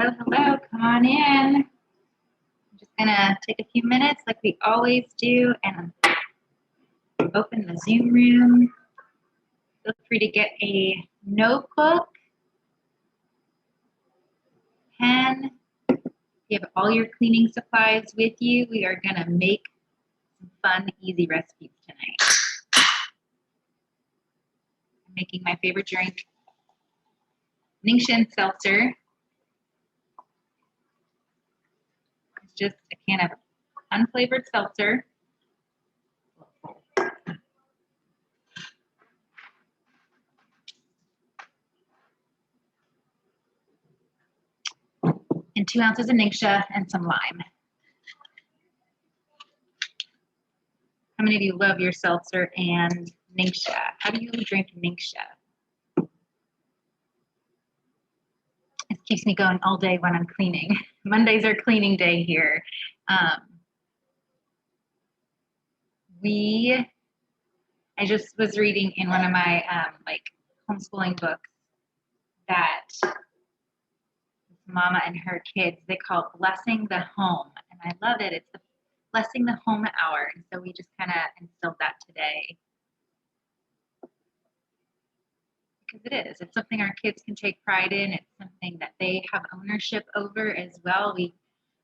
Hello, hello, come on in. I'm just gonna take a few minutes like we always do and open the Zoom room. Feel free to get a notebook, pen. If you have all your cleaning supplies with you, we are gonna make some fun, easy recipes tonight. I'm making my favorite drink, Ningxia Seltzer. It's just a can of unflavored seltzer. And 2 ounces of Ningxia and some lime. How many of you love your seltzer and Ningxia? How do you drink Ningxia? It keeps me going all day when I'm cleaning. Mondays are cleaning day here. I just was reading in one of my homeschooling books that mama and her kids, they call it blessing the home. And I love it. It's the blessing the home hour. And so we just kind of instilled that today. Because it is. It's something our kids can take pride in. It's something that they have ownership over as well.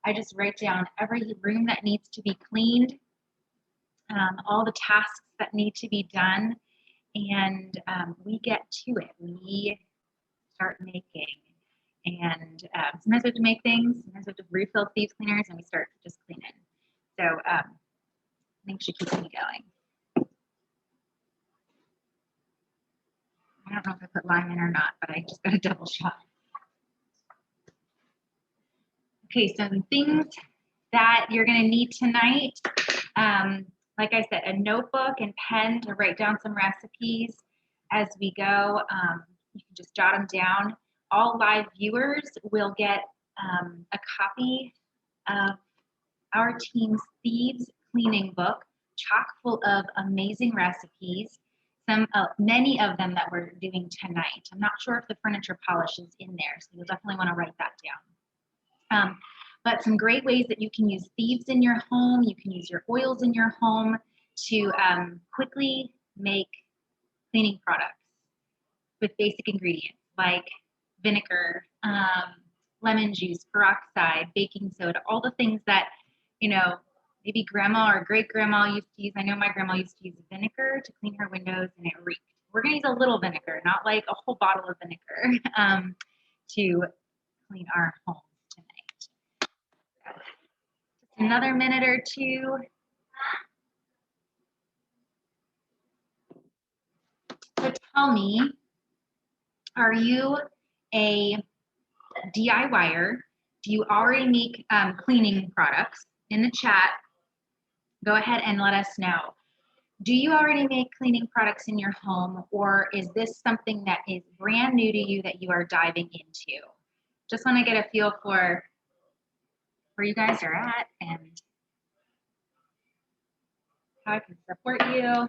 I just write down every room that needs to be cleaned, all the tasks that need to be done, and we get to it. We start making. And sometimes we have to make things, sometimes we have to refill Thieves cleaners, and we start just cleaning. So I think she keeps me going. I don't know if I put lime in or not, but I just got a double shot. Okay, so the things that you're going to need tonight, like I said, a notebook and pen to write down some recipes as we go. You can just jot them down. All live viewers will get a copy of our team's Thieves cleaning book, chock full of amazing recipes. Many of them that we're doing tonight. I'm not sure if the furniture polish is in there, so you'll definitely want to write that down. But some great ways that you can use Thieves in your home. You can use your oils in your home to quickly make cleaning products with basic ingredients like vinegar, lemon juice, peroxide, baking soda, all the things that, maybe grandma or great grandma used to use. I know my grandma used to use vinegar to clean her windows and it reeked. We're going to use a little vinegar, not like a whole bottle of vinegar to clean our homes tonight. Just another minute or two. So tell me, are you a DIYer? Do you already make cleaning products? In the chat, go ahead and let us know. Do you already make cleaning products in your home, or is this something that is brand new to you that you are diving into? Just want to get a feel for where you guys are at and how I can support you.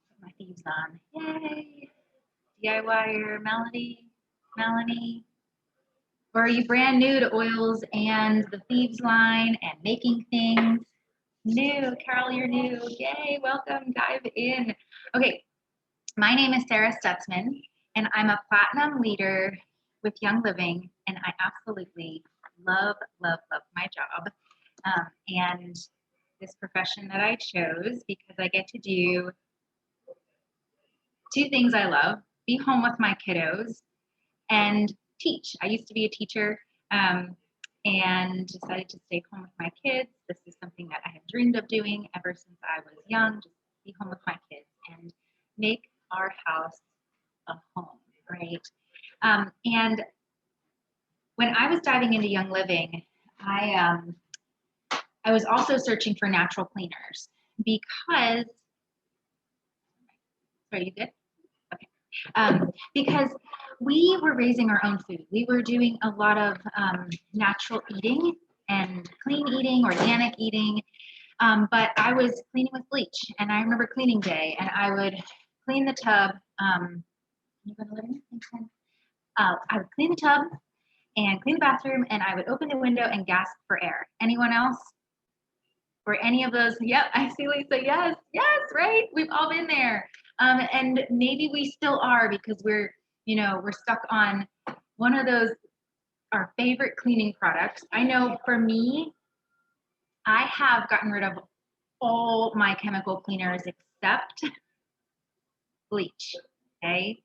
Put my Thieves on. Yay! DIYer, Melanie. Or are you brand new to oils and the Thieves line and making things? New, Carol, you're new. Yay, welcome, dive in. Okay, my name is Sarah Stutzman, and I'm a platinum leader with Young Living, and I absolutely love my job and this profession that I chose because I get to do 2 things I love: be home with my kiddos and teach. I used to be a teacher and decided to stay home with my kids. This is something that I have dreamed of doing ever since I was young, just be home with my kids and make our house a home, right? And when I was diving into Young Living, I was also searching for natural cleaners because, are you good? Okay. Because we were raising our own food. We were doing a lot of natural eating and clean eating, organic eating, but I was cleaning with bleach. And I remember cleaning day, and I would clean the tub. You go to living? I would clean the tub and clean the bathroom, and I would open the window and gasp for air. Anyone else? Or any of those? Yep, I see Lisa. Yes, yes, right. We've all been there. And maybe we still are because we're stuck on one of those, our favorite cleaning products. I know for me, I have gotten rid of all my chemical cleaners except bleach. Okay.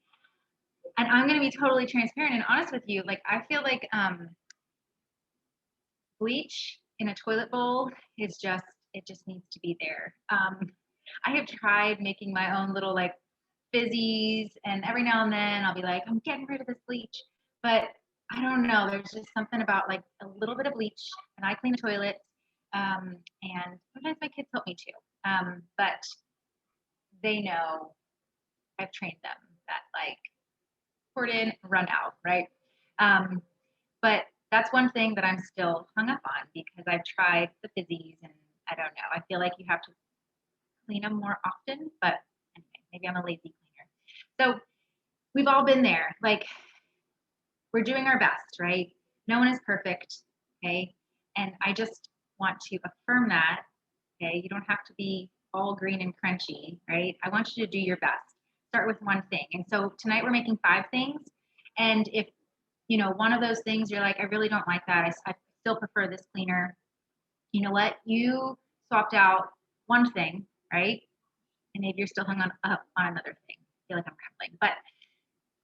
And I'm going to be totally transparent and honest with you. Like, I feel like bleach in a toilet bowl is just, it just needs to be there. I have tried making my own little like fizzies, and every now and then I'll be like, I'm getting rid of this bleach. But I don't know, there's just something about like a little bit of bleach, and I clean the toilet. And sometimes my kids help me too. But they know I've trained them that like pour it in, run out, right? But that's one thing that I'm still hung up on because I've tried the fizzies, and I don't know. I feel like you have to clean them more often, but anyway, maybe I'm a lazy cleaner. So we've all been there. Like, we're doing our best, right? No one is perfect, okay? And I just want to affirm that, okay? You don't have to be all green and crunchy, right? I want you to do your best. Start with one thing. And so tonight we're making 5 things. And if, one of those things you're like, I really don't like that, I still prefer this cleaner. You know what? You swapped out one thing, right? And maybe you're still hung up on another thing. I feel like I'm rambling, but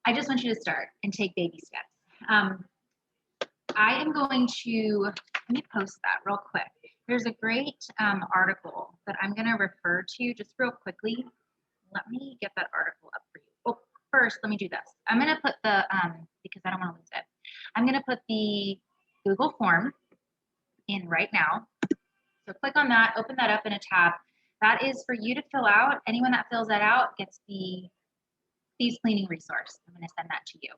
I just want you to start and take baby steps. I am going to, let me post that real quick. There's a great article that I'm going to refer to just real quickly. Let me get that article up for you. Oh, first, let me do this. I'm going to put the, because I don't want to lose it, I'm going to put the Google form in right now. So click on that, open that up in a tab. That is for you to fill out. Anyone that fills that out gets the Thieves cleaning resource. I'm going to send that to you.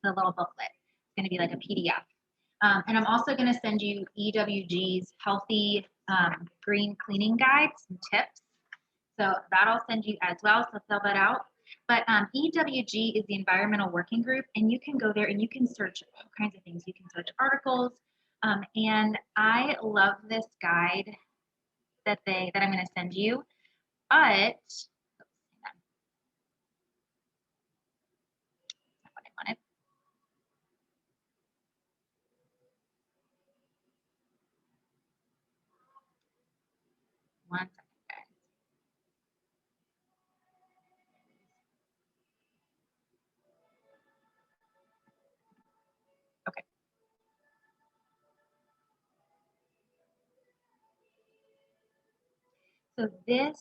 The little booklet. It's going to be like a PDF. And I'm also going to send you EWG's healthy green cleaning guide, some tips. So that I'll send you as well, so fill that out. But EWG is the Environmental Working Group, and you can go there and you can search all kinds of things. You can search articles, and I love this guide that I'm going to send you. But that's not what I wanted. One second, guys. Okay. So this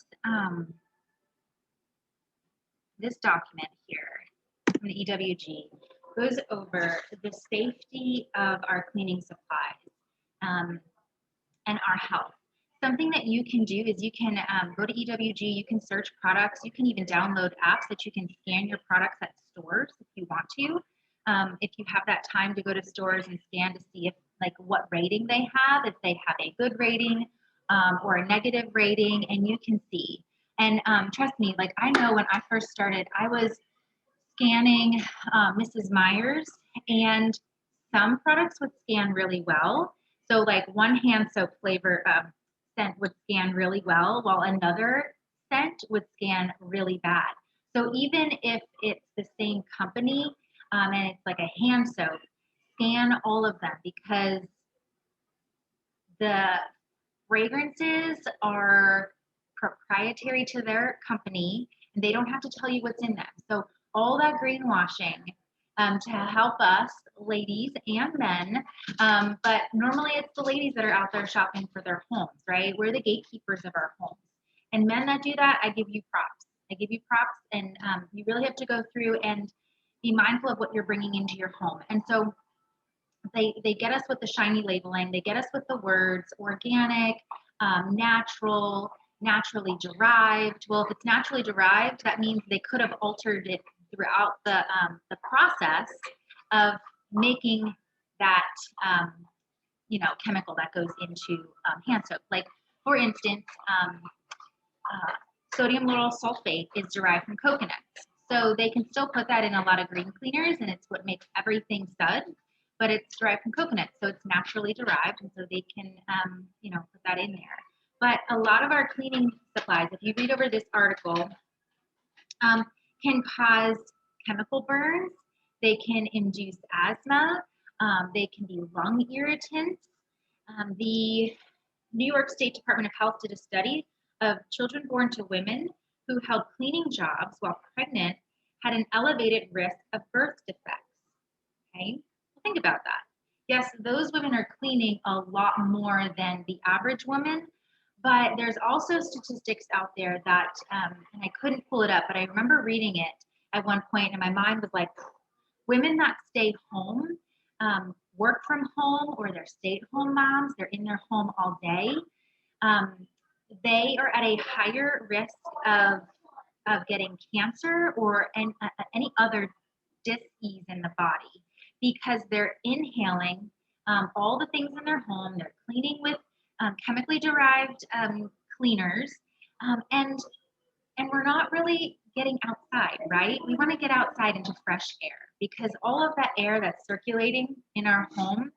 document here from the EWG goes over the safety of our cleaning supplies and our health. Something that you can do is you can go to EWG, you can search products, you can even download apps that you can scan your products at stores if you want to. If you have that time to go to stores and scan to see if like what rating they have, if they have a good rating or a negative rating, and you can see. And trust me, like I know when I first started, I was scanning Mrs. Meyer's, and some products would scan really well. So like one hand soap flavor scent would scan really well, while another scent would scan really bad. So even if it's the same company and it's like a hand soap, scan all of them because the fragrances are proprietary to their company, and they don't have to tell you what's in them. So all that greenwashing to help us, ladies and men, but normally it's the ladies that are out there shopping for their homes, right? We're the gatekeepers of our homes. And men that do that, I give you props. I give you props, and you really have to go through and be mindful of what you're bringing into your home. And so they get us with the shiny labeling, they get us with the words organic, natural, naturally derived. Well, if it's naturally derived, that means they could have altered it throughout the process of making that chemical that goes into hand soap. Like for instance, sodium lauryl sulfate is derived from coconuts. So they can still put that in a lot of green cleaners, and it's what makes everything suds, but it's derived from coconut, so it's naturally derived, and so they can, you know, put that in there. But a lot of our cleaning supplies, if you read over this article, can cause chemical burns. They can induce asthma. They can be lung irritants. The New York State Department of Health did a study of children born to women who held cleaning jobs while pregnant had an elevated risk of birth defects. Okay, well, think about that. Yes, those women are cleaning a lot more than the average woman, but there's also statistics out there that, and I couldn't pull it up, but I remember reading it at one point, and my mind was like, women that stay home, work from home, or they're stay-at-home moms, they're in their home all day, they are at a higher risk of getting cancer or any other dis-ease in the body because they're inhaling all the things in their home. They're cleaning with chemically derived cleaners, and we're not really getting outside, right? We want to get outside into fresh air because all of that air that's circulating in our home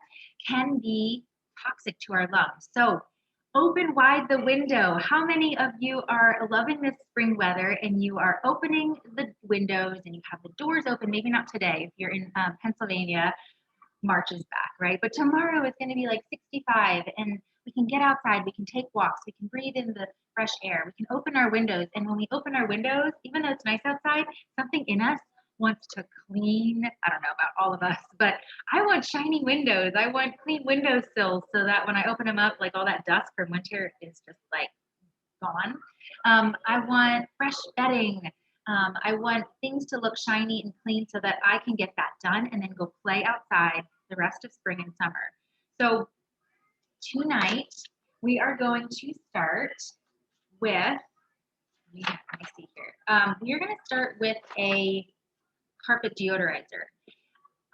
can be toxic to our lungs. So open wide the window. How many of you are loving this spring weather and you are opening the windows and you have the doors open? Maybe not today if you're in Pennsylvania. March is back, right? But tomorrow it's going to be like 65 and we can get outside, we can take walks, we can breathe in the fresh air, we can open our windows. And when we open our windows, even though it's nice outside, something in us wants to clean. I don't know about all of us, but I want shiny windows. I want clean windowsills so that when I open them up, like all that dust from winter is just like gone. I want fresh bedding. I want things to look shiny and clean so that I can get that done and then go play outside the rest of spring and summer. So tonight we are going to start with, let me see here. We're going to start with a carpet deodorizer.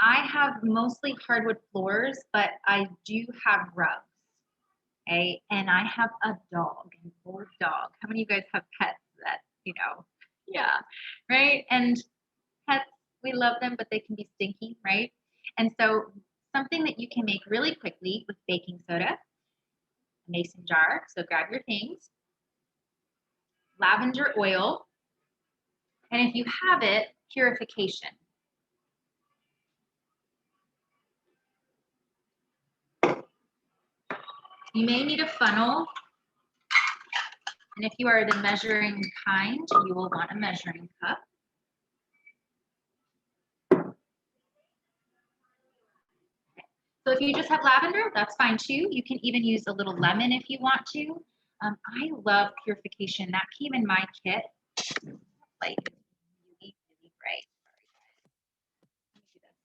I have mostly hardwood floors, but I do have rugs. Okay, and I have a dog, an old dog. How many of you guys have pets that, you know, yeah, right? And pets, we love them, but they can be stinky, right? And so something that you can make really quickly with baking soda, a mason jar, so grab your things, lavender oil, and if you have it, purification. You may need a funnel, and if you are the measuring kind, you will want a measuring cup. So if you just have lavender, that's fine too. You can even use a little lemon if you want to. I love purification. That came in my kit. Like really, really bright. Sorry, guys. Let me do this.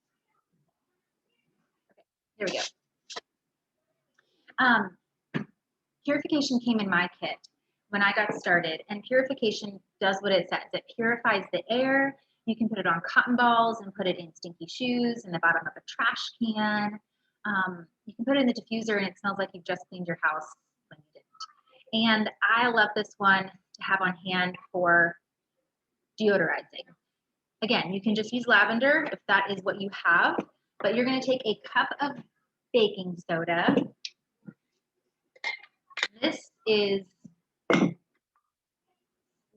Okay, there we go. Purification came in my kit when I got started, and purification does what it says. It purifies the air. You can put it on cotton balls and put it in stinky shoes in the bottom of a trash can. You can put it in the diffuser and it smells like you've just cleaned your house when you didn't. And I love this one to have on hand for deodorizing. Again, you can just use lavender if that is what you have, but you're going to take a cup of baking soda. This is,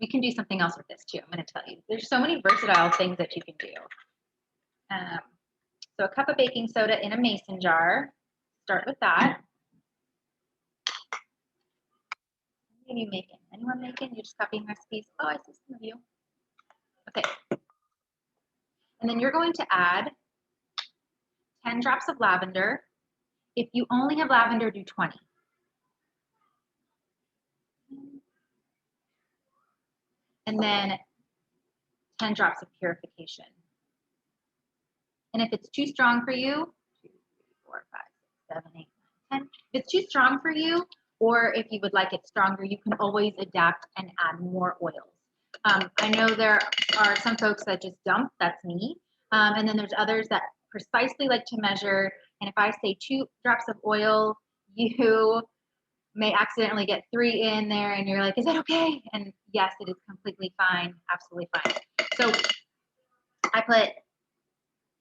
we can do something else with this too. I'm going to tell you. There's so many versatile things that you can do. So a cup of baking soda in a mason jar. Start with that. What are you making? Anyone making? You're just copying recipes? Oh, I see some of you. Okay. And then you're going to add 10 drops of lavender. If you only have lavender, do 20. And then 10 drops of purification. And if it's too strong for you, 2, 3, 4, 5, 6, 7, 8, 9, 10. If it's too strong for you, or if you would like it stronger, you can always adapt and add more oils. I know there are some folks that just dump, that's me. And then there's others that precisely like to measure. And if I say 2 drops of oil, you may accidentally get 3 in there and you're like, is that okay? And yes, it is completely fine, absolutely fine. So I put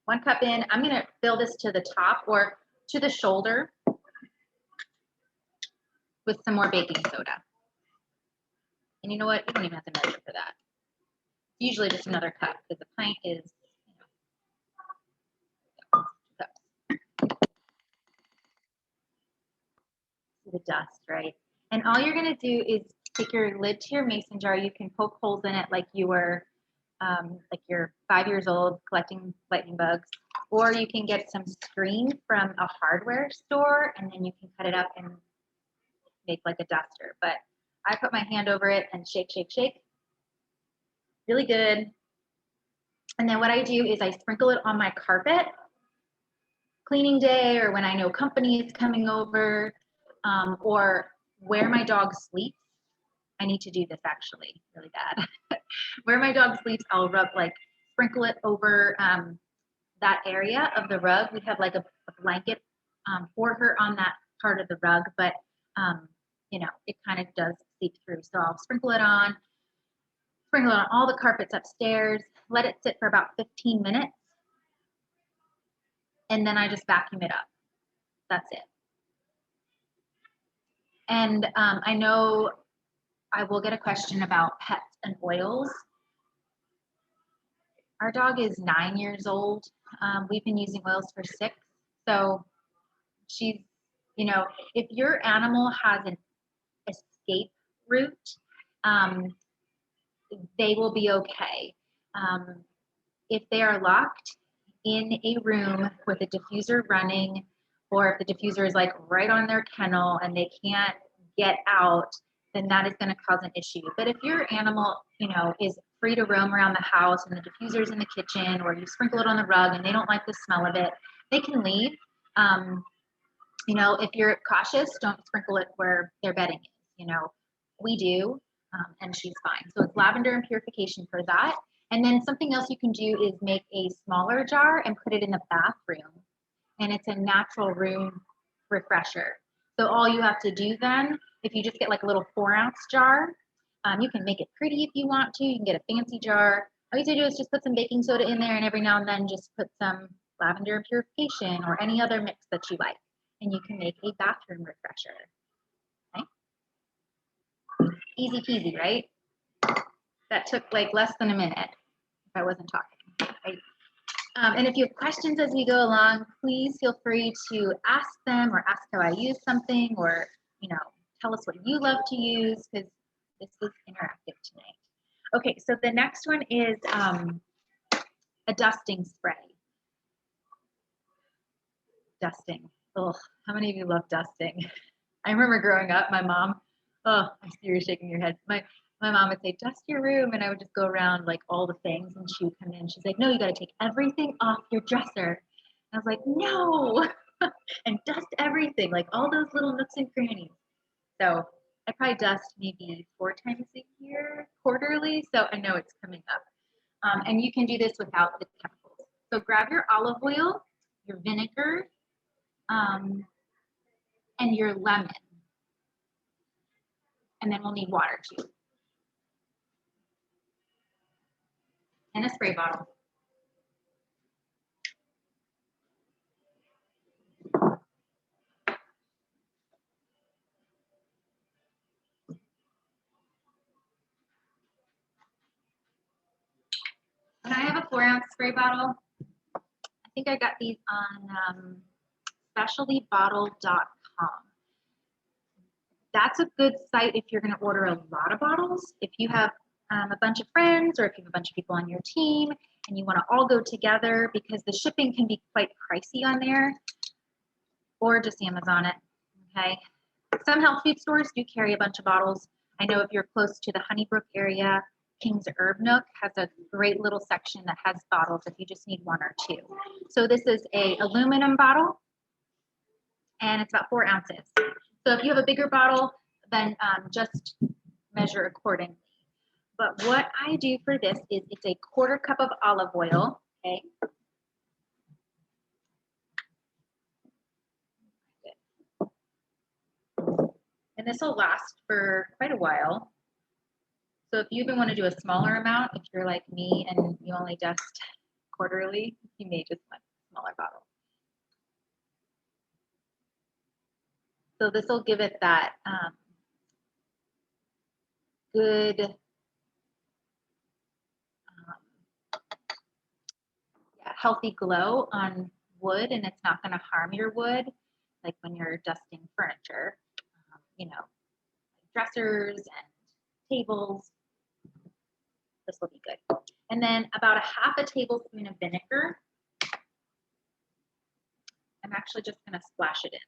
1 cup in. I'm going to fill this to the top or to the shoulder with some more baking soda. And you know what? You don't even have to measure for that. Usually just another cup because the pint is, you know, 2 cups. The dust, right? And all you're going to do is take your lid to your mason jar. You can poke holes in it like you were, like you're 5 years old collecting lightning bugs, or you can get some screen from a hardware store and then you can cut it up and make like a duster. But I put my hand over it and shake, shake, shake. Really good. And then what I do is I sprinkle it on my carpet, cleaning day, or when I know company is coming over, or where my dog sleeps. I need to do this actually really bad. Where my dog sleeps, I'll rub, like sprinkle it over that area of the rug. We have like a blanket for her on that part of the rug, but you know, it kind of does seep through. So I'll sprinkle it on all the carpets upstairs, let it sit for about 15 minutes, and then I just vacuum it up. That's it. And I know I will get a question about pets and oils. Our dog is 9 years old. We've been using oils for 6. So she's, you know, if your animal has an escape route, they will be okay. If they are locked in a room with a diffuser running, or if the diffuser is like right on their kennel and they can't get out, then that is going to cause an issue. But if your animal, you know, is free to roam around the house and the diffuser's in the kitchen, or you sprinkle it on the rug and they don't like the smell of it, they can leave. You know, if you're cautious, don't sprinkle it where their bedding is. You know, we do, and she's fine. So it's lavender and purification for that. And then something else you can do is make a smaller jar and put it in the bathroom. And it's a natural room refresher. So all you have to do then, if you just get like a little 4-ounce jar, you can make it pretty if you want to. You can get a fancy jar. All you have to do is just put some baking soda in there, and every now and then just put some lavender and purification or any other mix that you like. And you can make a bathroom refresher. Okay? Easy peasy, right? That took like less than a minute if I wasn't talking. Right? And if you have questions as we go along, please feel free to ask them or ask how I use something, or, you know, tell us what you love to use, because this is interactive tonight. Okay, so the next one is a dusting spray. Dusting. Oh, how many of you love dusting? I remember growing up, my mom, oh, I see you're shaking your head. My mom would say, dust your room, and I would just go around like all the things, and she would come in. She's like, no, you got to take everything off your dresser. And I was like, no, and dust everything, like all those little nooks and crannies. So I probably dust maybe 4 times a year, quarterly, so I know it's coming up. And you can do this without the chemicals. So grab your olive oil, your vinegar, and your lemon. And then we'll need water too. And a spray bottle. And I have a 4-ounce spray bottle. I think I got these on specialtybottle.com. That's a good site if you're going to order a lot of bottles. If you have a bunch of friends, or if you have a bunch of people on your team and you want to all go together, because the shipping can be quite pricey on there, or just Amazon it, okay? Some health food stores do carry a bunch of bottles. I know if you're close to the Honeybrook area, King's Herb Nook has a great little section that has bottles if you just need 1 or 2. So this is a aluminum bottle, and it's about 4 ounces. So if you have a bigger bottle, then just measure accordingly. But what I do for this is it's a 1/4 cup of olive oil, okay? And this will last for quite a while. So if you even want to do a smaller amount, if you're like me and you only dust quarterly, you may just want a smaller bottle. So this will give it that good healthy glow on wood, and it's not going to harm your wood, like when you're dusting furniture, you know, dressers and tables. This will be good. And then about a half a tablespoon of vinegar. I'm actually just going to splash it in.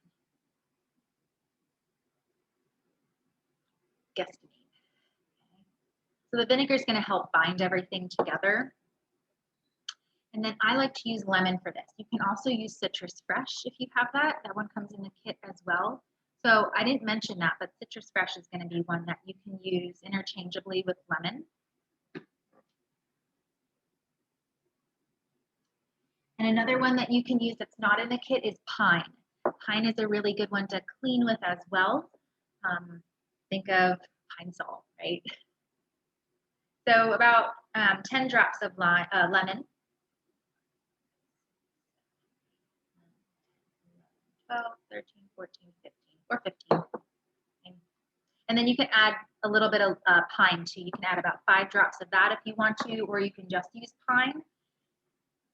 Guesstimate. Okay. So the vinegar is going to help bind everything together. And then I like to use lemon for this. You can also use citrus fresh if you have that. That one comes in the kit as well. So I didn't mention that, but citrus fresh is going to be one that you can use interchangeably with lemon. And another one that you can use that's not in the kit is pine. Pine is a really good one to clean with as well. Think of pine sol, right? So about 10 drops of lemon. 12, 13, 14, 15, or 15. Okay. And then you can add a little bit of pine too. You can add about 5 drops of that if you want to, or you can just use pine.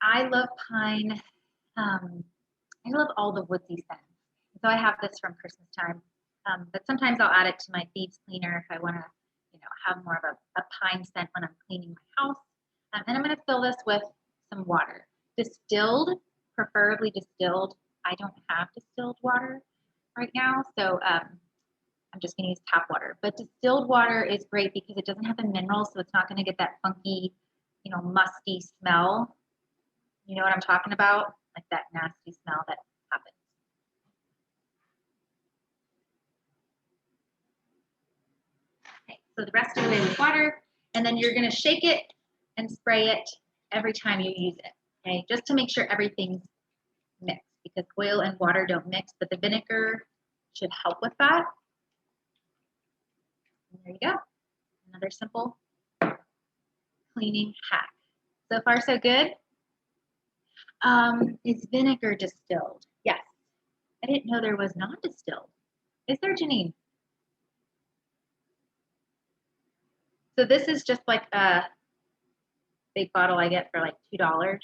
I love pine. I love all the woodsy scents. So I have this from Christmas time, but sometimes I'll add it to my Thieves cleaner if I want to, you know, have more of a pine scent when I'm cleaning my house. And I'm going to fill this with some water. Distilled, preferably distilled. I don't have distilled water right now, so I'm just going to use tap water. But distilled water is great because it doesn't have the minerals, so it's not going to get that funky, you know, musty smell. You know what I'm talking about? Like that nasty smell that happens. Okay, so the rest of the way with water, and then you're going to shake it and spray it every time you use it, okay? Just to make sure everything's mixed, because oil and water don't mix, but the vinegar should help with that. And there you go. Another simple cleaning hack. So far, so good. Is vinegar distilled? Yes. I didn't know there was non-distilled. Is there, Janine? So this is just like a big bottle I get for like $2.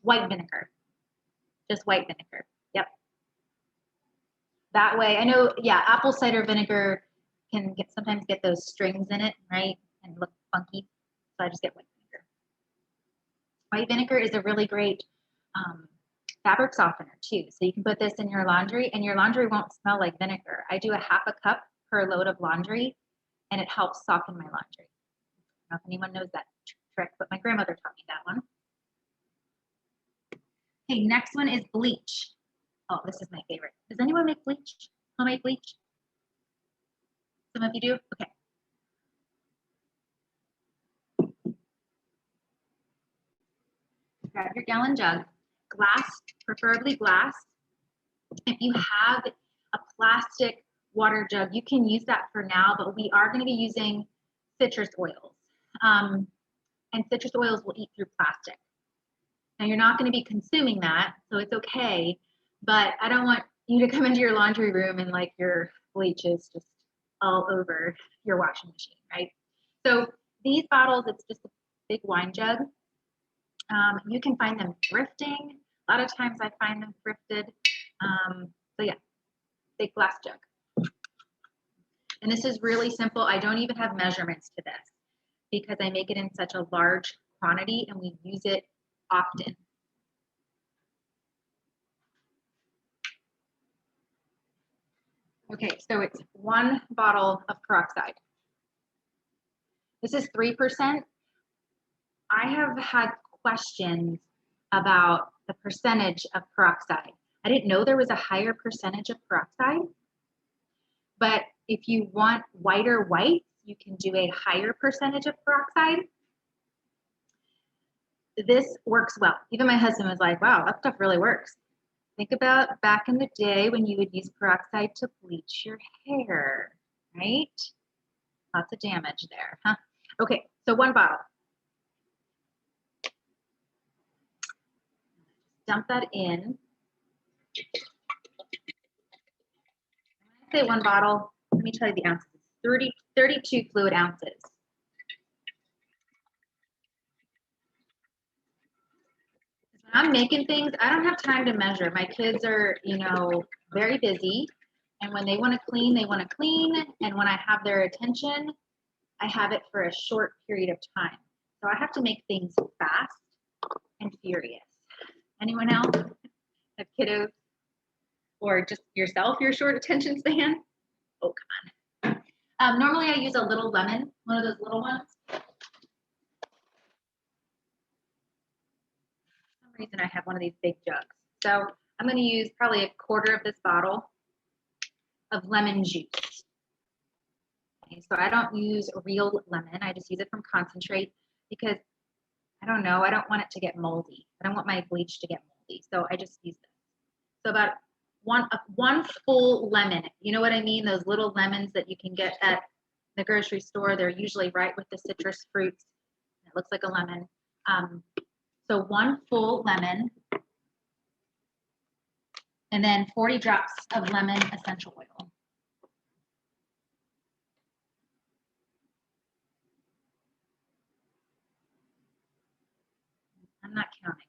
White vinegar. Just white vinegar. Yep. That way, I know, yeah, apple cider vinegar can sometimes get those strings in it, right? And look funky. So I just get white vinegar. White vinegar is a really great fabric softener too. So you can put this in your laundry and your laundry won't smell like vinegar. I do a half a cup per load of laundry and it helps soften my laundry. I don't know if anyone knows that trick, but my grandmother taught me that one. Okay, next one is bleach. Oh, this is my favorite. Does anyone make bleach? Homemade bleach? Some of you do? Okay. Grab your gallon jug. Glass, preferably glass. If you have a plastic water jug, you can use that for now, but we are going to be using citrus oils. And citrus oils will eat through plastic. Now, you're not going to be consuming that, so it's okay, but I don't want you to come into your laundry room and like your bleach is just all over your washing machine, right? So these bottles, it's just a big wine jug. You can find them thrifting. A lot of times I find them thrifted. So yeah, big glass jug. And this is really simple. I don't even have measurements to this because I make it in such a large quantity and we use it often. Okay, so it's 1 bottle of peroxide. This is 3%. I have had questions about the percentage of peroxide. I didn't know there was a higher percentage of peroxide, but if you want whiter whites, you can do a higher percentage of peroxide. This works well. Even my husband was like, wow, that stuff really works. Think about back in the day when you would use peroxide to bleach your hair, right? Lots of damage there, huh? Okay, so 1 bottle. dump that in. When I say one bottle, let me tell you the ounces. 32 fluid ounces. When I'm making things, I don't have time to measure. My kids are, you know, very busy. And when they want to clean, they want to clean. And when I have their attention, I have it for a short period of time. So I have to make things fast and furious. Anyone else have kiddos? Or just yourself, your short attention span? Oh, come on. Normally I use a little lemon, one of those little ones. For some reason I have one of these big jugs. So I'm going to use probably a quarter of this bottle of lemon juice. Okay, so I don't use real lemon. I just use it from concentrate because I don't know. I don't want it to get moldy. I don't want my bleach to get moldy. So I just use this. So about one full lemon. You know what I mean? Those little lemons that you can get at the grocery store. They're usually right with the citrus fruits. It looks like a lemon. So one full lemon. And then 40 drops of lemon essential oil. I'm not counting.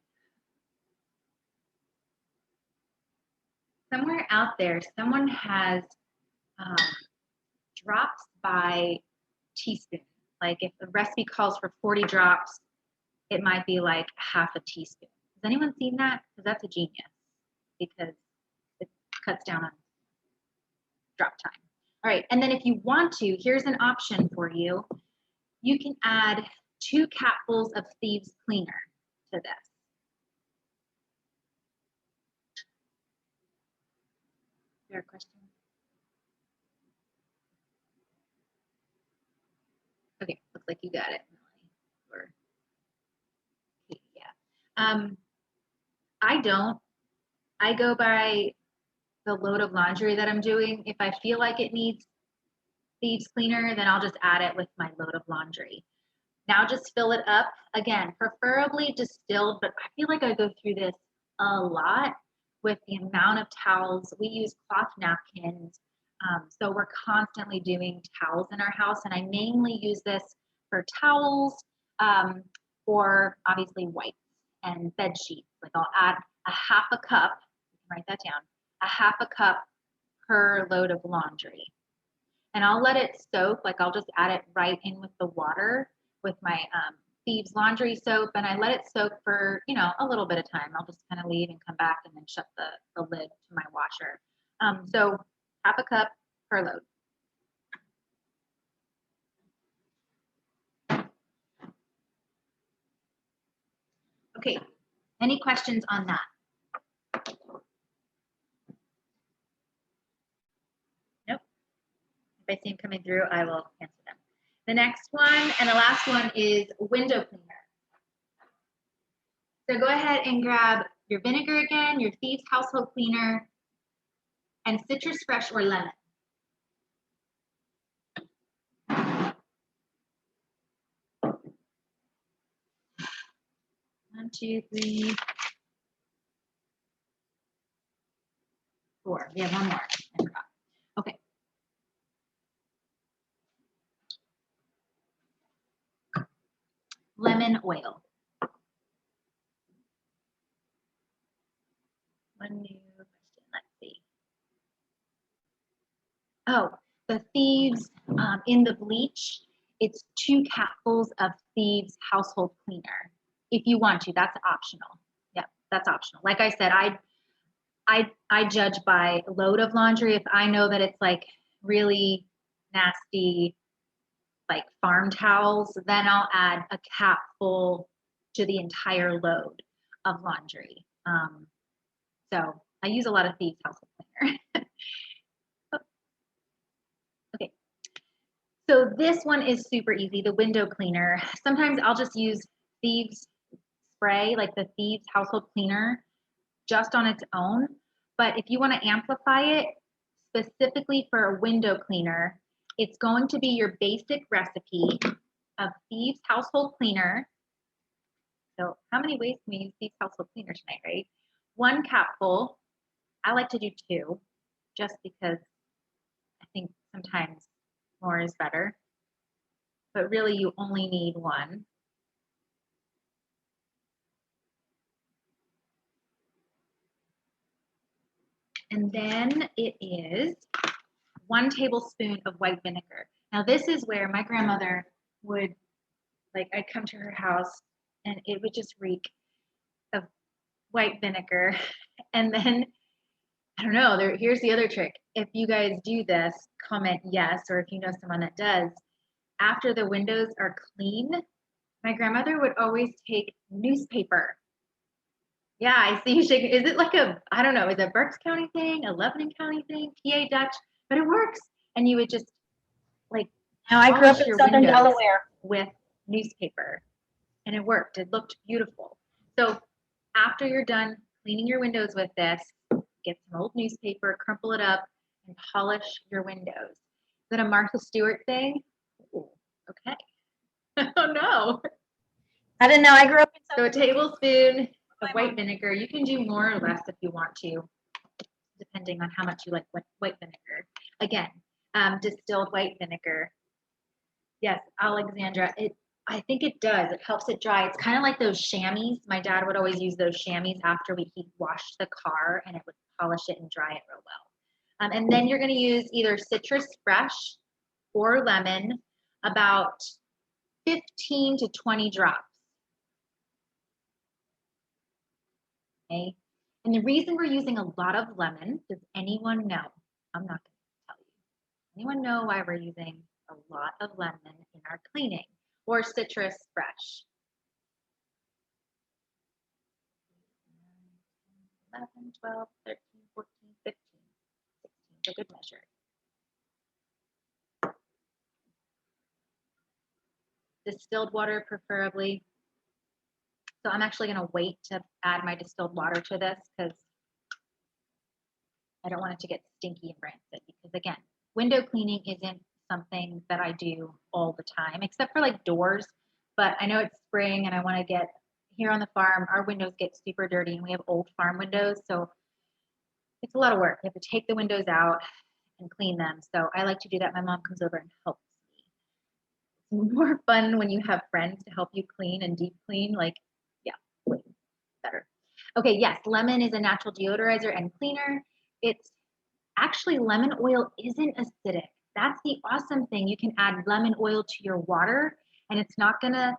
Somewhere out there, someone has drops by teaspoon. Like if the recipe calls for 40 drops, it might be like half a teaspoon. Has anyone seen that? Because that's a genius because it cuts down on drop time. All right, and then if you want to, here's an option for you. You can add 2 capfuls of Thieves cleaner to this. Is there a question? Okay, looks like you got it. Or, yeah. I don't. I go by the load of laundry that I'm doing. If I feel like it needs Thieves cleaner, then I'll just add it with my load of laundry. Now just fill it up. Again, preferably distilled, but I feel like I go through this a lot with the amount of towels. We use cloth napkins. So we're constantly doing towels in our house. And I mainly use this for towels or obviously wipes and bed sheets. Like I'll add a half a cup, you can write that down, a half a cup per load of laundry. And I'll let it soak, like I'll just add it right in with the water with my Thieves laundry soap, and I let it soak for, you know, a little bit of time. I'll just kind of leave and come back and then shut the lid to my washer. So half a cup per load. Okay, any questions on that? Nope. If I see them coming through, I will answer them. The next one and the last one is window cleaner. So go ahead and grab your vinegar again, your Thieves household cleaner, and citrus fresh or lemon. 1, 2, 3, 4. We have one more. I forgot. Okay. Lemon oil. One new question. Let's see. Oh, the Thieves in the bleach. It's 2 capfuls of Thieves household cleaner. If you want to, that's optional. Yeah, that's optional. Like I said, I judge by load of laundry. If I know that it's like really nasty, like farm towels, then I'll add a capful to the entire load of laundry. So I use a lot of Thieves household cleaner. Okay, so this one is super easy, the window cleaner. Sometimes I'll just use Thieves spray, like the Thieves household cleaner, just on its own. But if you want to amplify it specifically for a window cleaner, it's going to be your basic recipe of Thieves household cleaner. So how many ways can we use Thieves household cleaner tonight, right? 1 capful. I like to do 2 just because I think sometimes more is better. But really you only need 1. And then it is 1 tablespoon of white vinegar. Now this is where my grandmother would, like, I'd come to her house and it would just reek of white vinegar. And then, I don't know, here's the other trick. If you guys do this, comment yes, or if you know someone that does. After the windows are clean, my grandmother would always take newspaper. Yeah, I see you shaking. Is it like I don't know, is it a Berks County thing, a Lebanon County thing, PA Dutch? But it works. And you would just like Now, I grew up in Southern Delaware with newspaper, and it worked. It looked beautiful. So after you're done cleaning your windows with this, get some old newspaper, crumple it up, and polish your windows. Is that a Martha Stewart thing? Ooh, okay. Oh no. I didn't know. I grew up in So a tablespoon of white vinegar. You can do more or less if you want to, depending on how much you like white vinegar. Again, distilled white vinegar. Yes, Alexandra, I think it does. It helps it dry. It's kind of like those chamois. My dad would always use those chamois after he'd washed the car, and it would polish it and dry it real well. And then you're going to use either citrus fresh or lemon, about 15 to 20 drops. Okay. And the reason we're using a lot of lemon, does anyone know? I'm not going to tell you. Anyone know why we're using a lot of lemon in our cleaning or citrus fresh? 11, 12, 13, 14, 15, 16, a good measure. Distilled water preferably. So I'm actually going to wait to add my distilled water to this because I don't want it to get stinky and rancid, because again, window cleaning isn't something that I do all the time, except for like doors. But I know it's spring and I want to get here on the farm, our windows get super dirty and we have old farm windows. So it's a lot of work. You have to take the windows out and clean them. So I like to do that. My mom comes over and helps me. It's more fun when you have friends to help you clean and deep clean. Like, yeah, way better. Okay, yes, lemon is a natural deodorizer and cleaner. It's actually, lemon oil isn't acidic. That's the awesome thing. You can add lemon oil to your water and it's not gonna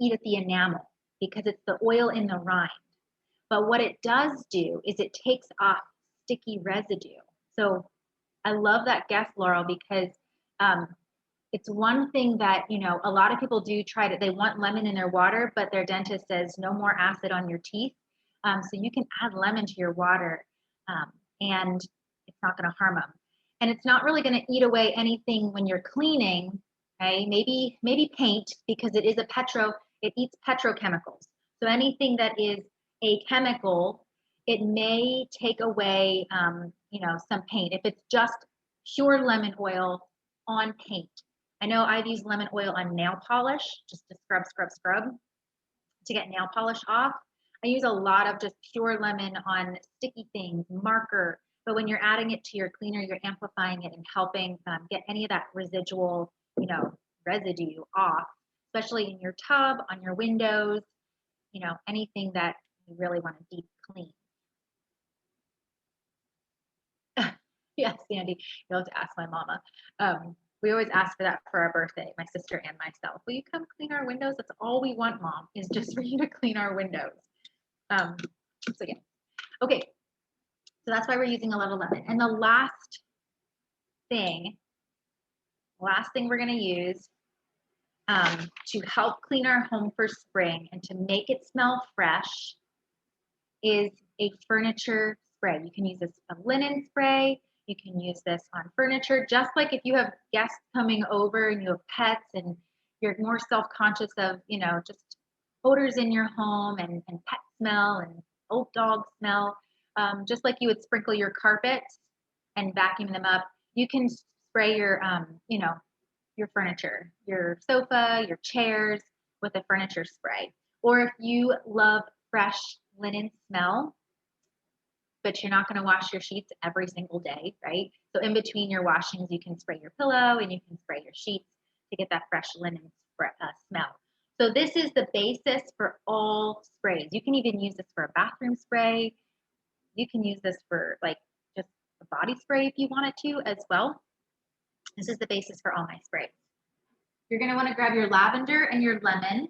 eat at the enamel because it's the oil in the rind. But what it does do is it takes off sticky residue. So I love that guess, Laurel, because it's one thing that, you know, a lot of people do try to, they want lemon in their water, but their dentist says no more acid on your teeth. So you can add lemon to your water and it's not going to harm them. And it's not really going to eat away anything when you're cleaning, okay? Maybe paint, because it is it eats petrochemicals. So anything that is a chemical, it may take away, you know, some paint. If it's just pure lemon oil on paint. I know I've used lemon oil on nail polish, just to scrub to get nail polish off. I use a lot of just pure lemon on sticky things, marker, but when you're adding it to your cleaner, you're amplifying it and helping get any of that residual, you know, residue off, especially in your tub, on your windows, you know, anything that you really want to deep clean. Yes, Sandy, you'll have to ask my mama. We always ask for that for our birthday, my sister and myself. Will you come clean our windows? That's all we want, Mom, is just for you to clean our windows. So yeah. Okay, so that's why we're using a lot of lemon. And the last thing we're gonna use to help clean our home for spring and to make it smell fresh is a furniture spray. You can use this a linen spray. You can use this on furniture, just like if you have guests coming over and you have pets and you're more self-conscious of, you know, just odors in your home and pet smell and old dog smell. Just like you would sprinkle your carpets and vacuum them up, you can spray your, you know, your furniture, your sofa, your chairs with a furniture spray. Or if you love fresh linen smell, but you're not going to wash your sheets every single day, right? So in between your washings, you can spray your pillow and you can spray your sheets to get that fresh linen smell. So this is the basis for all sprays. You can even use this for a bathroom spray. You can use this for like just a body spray if you wanted to as well. This is the basis for all my sprays. You're going to want to grab your lavender and your lemon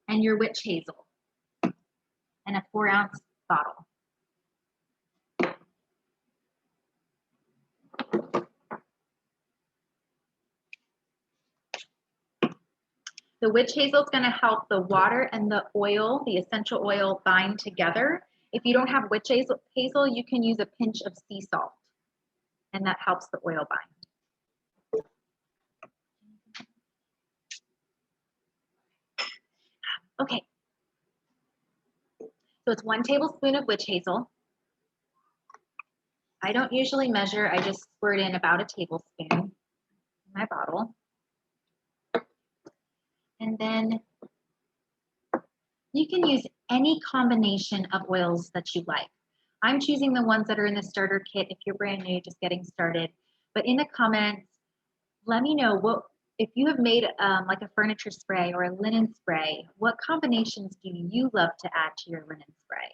and your witch hazel and a 4-ounce bottle. The witch hazel is going to help the water and the oil, the essential oil, bind together. If you don't have witch hazel, you can use a pinch of sea salt, and that helps the oil bind. Okay. So it's 1 tablespoon of witch hazel. I don't usually measure, I just squirt in about a tablespoon in my bottle. And then you can use any combination of oils that you like. I'm choosing the ones that are in the starter kit if you're brand new, just getting started. But in the comments, let me know what, if you have made like a furniture spray or a linen spray, what combinations do you love to add to your linen spray?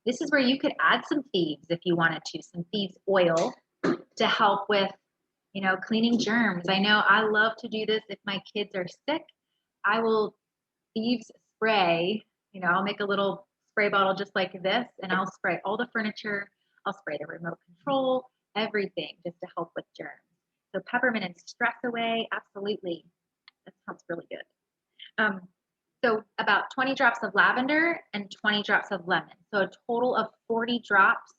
This is where you could add some Thieves if you wanted to, some Thieves oil to help with, you know, cleaning germs. I know I love to do this if my kids are sick. I will Thieves spray, you know, I'll make a little spray bottle just like this, and I'll spray all the furniture. I'll spray the remote control, everything, just to help with germs. So peppermint and stress away, absolutely. That sounds really good. So about 20 drops of lavender and 20 drops of lemon. So a total of 40 drops.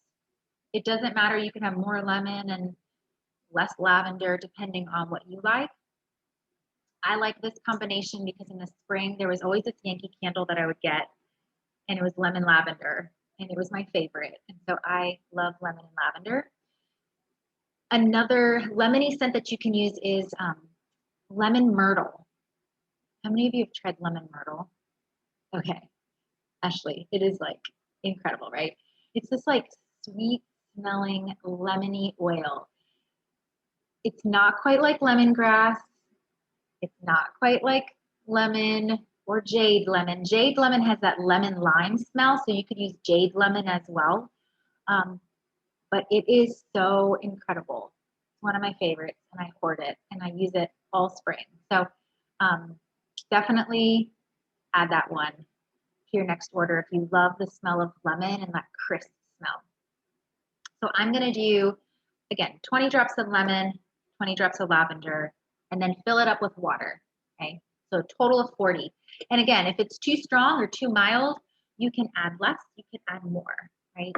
It doesn't matter, you can have more lemon and less lavender depending on what you like. I like this combination because in the spring, there was always this Yankee candle that I would get, and it was lemon lavender, and it was my favorite. And so I love lemon and lavender. Another lemony scent that you can use is lemon myrtle. How many of you have tried lemon myrtle? Okay, Ashley, it is like incredible, right? It's this like sweet smelling lemony oil. It's not quite like lemongrass. It's not quite like lemon or jade lemon. Jade lemon has that lemon lime smell, so you could use jade lemon as well. But it is so incredible. It's one of my favorites, and I hoard it, and I use it all spring. So definitely add that one to your next order if you love the smell of lemon and that crisp smell. So I'm going to do, again, 20 drops of lemon, 20 drops of lavender, and then fill it up with water, okay? So a total of 40. And again, if it's too strong or too mild, you can add less, you can add more, right?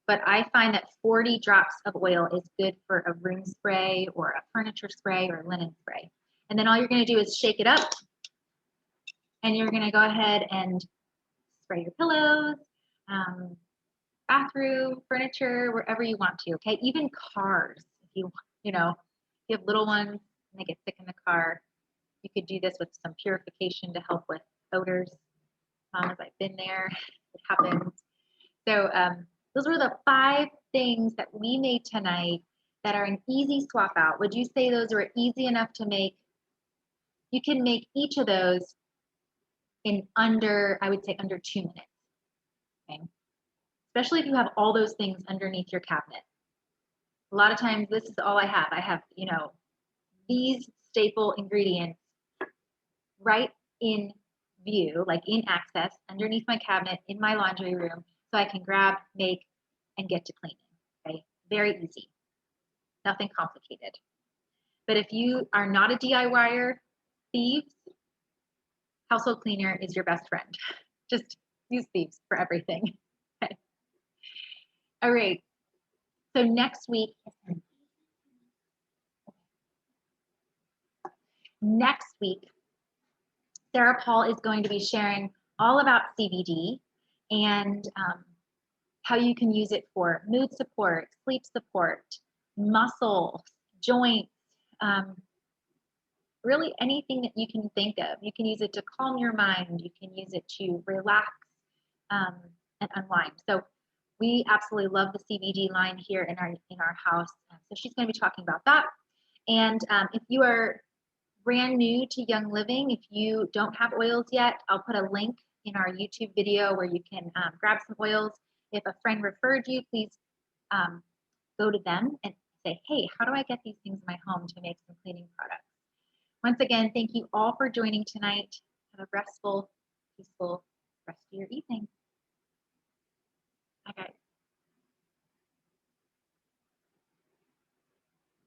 But I find that 40 drops of oil is good for a room spray or a furniture spray or a linen spray. And then all you're going to do is shake it up, and you're going to go ahead and spray your pillows, bathroom, furniture, wherever you want to, okay? Even cars, if you know, if you have little ones and they get sick in the car, you could do this with some purification to help with odors. As I've been there, it happens. So those were the 5 things that we made tonight that are an easy swap out. Would you say those are easy enough to make? You can make each of those in under, I would say under 2 minutes, okay? Especially if you have all those things underneath your cabinet. A lot of times this is all I have. I have, you know, these staple ingredients right in view, like in access, underneath my cabinet, in my laundry room, so I can grab, make, and get to cleaning, okay? Very easy, nothing complicated. But if you are not a DIYer, Thieves household cleaner is your best friend. Just use Thieves for everything, okay? All right, so next week, Sarah Paul is going to be sharing all about CBD and how you can use it for mood support, sleep support, muscles, joints, really anything that you can think of. You can use it to calm your mind. You can use it to relax and unwind. So we absolutely love the CBD line here in our house. So she's going to be talking about that. And if you are brand new to Young Living, if you don't have oils yet, I'll put a link in our YouTube video where you can grab some oils. If a friend referred you, please go to them and say, hey, how do I get these things in my home to make some cleaning products? Once again, thank you all for joining tonight. Have a restful, peaceful rest of your evening.